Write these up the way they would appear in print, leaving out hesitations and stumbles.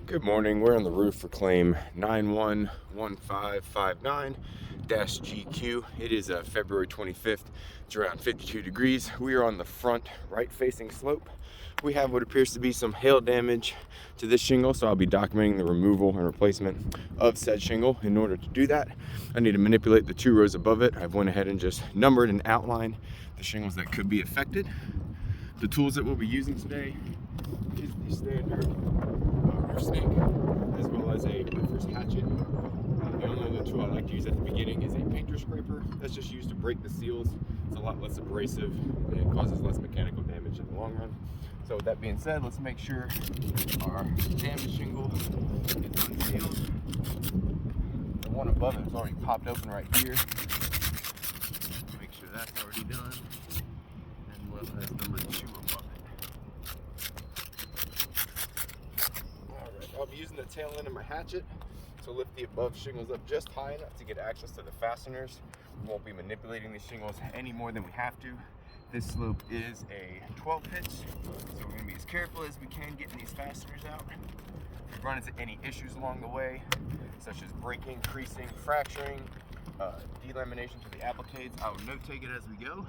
Good morning. We're on the roof for claim 911559-GQ. It is February 25th. It's around 52 degrees. We are on the front right facing slope. We have what appears to be some hail damage to this shingle, so I'll be documenting the removal and replacement of said shingle. In order to do that, I need to manipulate the 2 rows above it. I've went ahead and just numbered and outlined the shingles that could be affected. The tools that we'll be using today is the standard roof snake, as well as a first hatchet. The only other tool I like to use at the beginning is a painter scraper. That's just used to break the seals. It's a lot less abrasive and it causes less mechanical damage in the long run. So with that being said, let's make sure our damaged shingle is unsealed. The one above it is already popped open right here. Make sure that's already done, as well as number 2 above it. Alright, I'll be using the tail end of my hatchet to lift the above shingles up just high enough to get access to the fasteners. We won't be manipulating these shingles any more than we have to. This slope is a 12 pitch, so we're going to be as careful as we can getting these fasteners out. If we run into any issues along the way, such as breaking, creasing, fracturing, delamination to the appliques, I will note take it as we go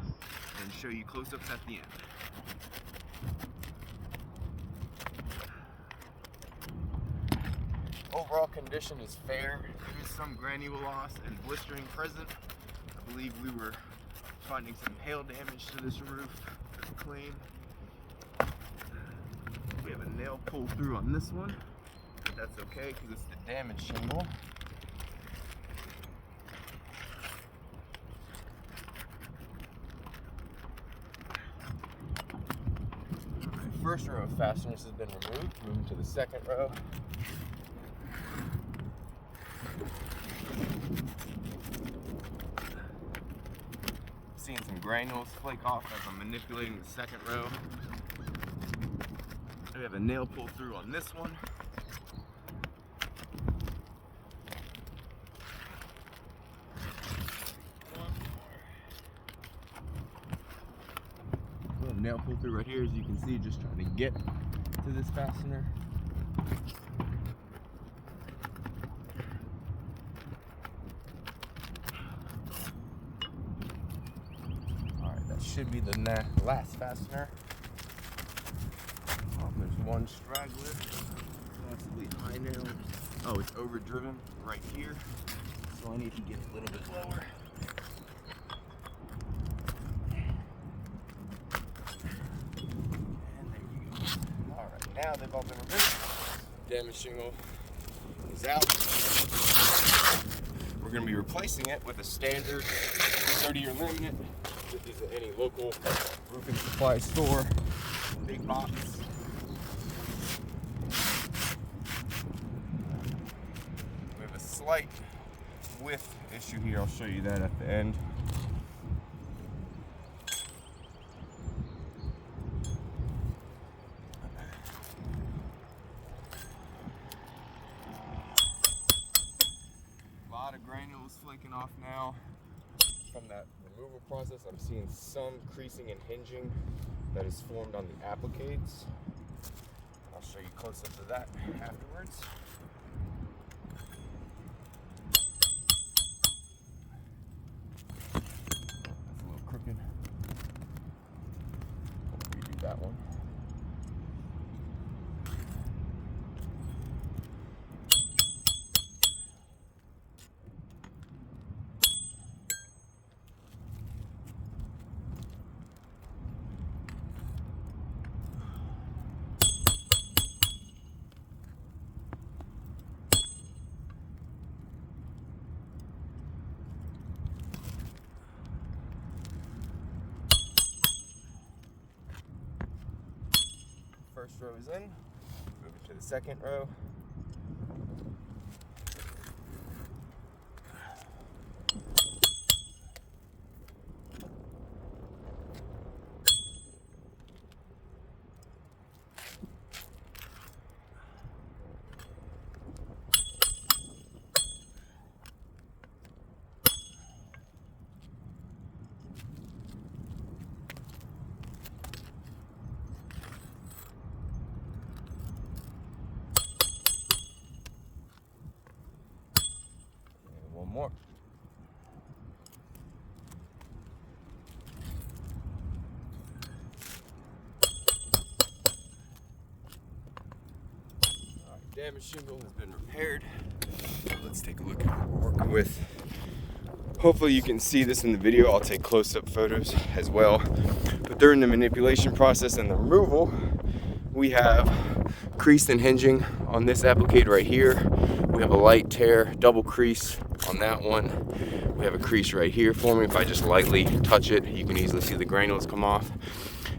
and show you close-ups at the end. Overall condition is fair. There is some granule loss and blistering present. I believe we were finding some hail damage to this roof claim. We have a nail pull through on this one, but that's okay because it's the damaged shingle. Alright, first row of fasteners has been removed. Moving to the second row. Seeing some granules flake off as I'm manipulating the second row. We have a nail pull through on this one. Little nail pull through right here, as you can see, just trying to get to this fastener. Should be the last fastener. Oh, there's one straggler, possibly high nail. Oh, it's overdriven right here, so I need to get a little bit lower. And there you go. All right, now they've all been removed. Damaged shingle is out. We're going to be replacing it with a standard 30-year laminate. Get these at any local roofing supply store, big box. We have a slight width issue here. I'll show you that at the end. A lot of granules flaking off now. From that removal process, I'm seeing some creasing and hinging that is formed on the appliques. I'll show you close up to that afterwards. That's a little crooked. We'll redo that one. First row is in. Moving to the second row. more. Damaged shingle has been repaired. Let's take a look at what we're working with. Hopefully you can see this in the video. I'll take close-up photos as well. But during the manipulation process and the removal, we have crease and hinging on this applicator right here. We have a light tear, double crease on that one. We have a crease right here forming. If I just lightly touch it, you can easily see the granules come off.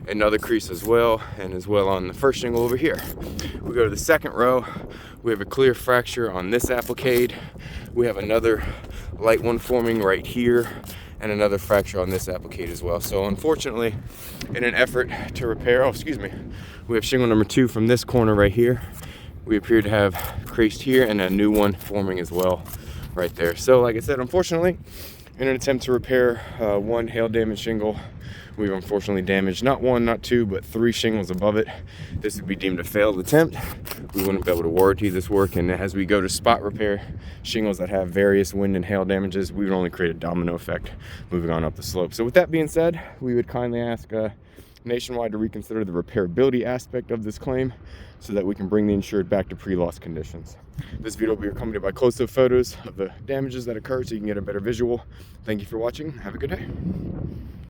Another crease as well, and as well on the first shingle over here. We go to the second row, we have a clear fracture on this applique. We have another light one forming right here, and another fracture on this applique as well. So unfortunately, in an effort to repair, we have shingle number 2 from this corner right here. We appear to have creased here and a new one forming as well right there. So like I said, unfortunately, in an attempt to repair one hail damaged shingle, we've unfortunately damaged not 1, not 2, but 3 shingles above it. This would be deemed a failed attempt. We wouldn't be able to warranty this work, and as we go to spot repair shingles that have various wind and hail damages, we would only create a domino effect moving on up the slope. So with that being said, we would kindly ask Nationwide to reconsider the repairability aspect of this claim so that we can bring the insured back to pre-loss conditions. This video will be accompanied by close-up photos of the damages that occurred so you can get a better visual. Thank you for watching. Have a good day.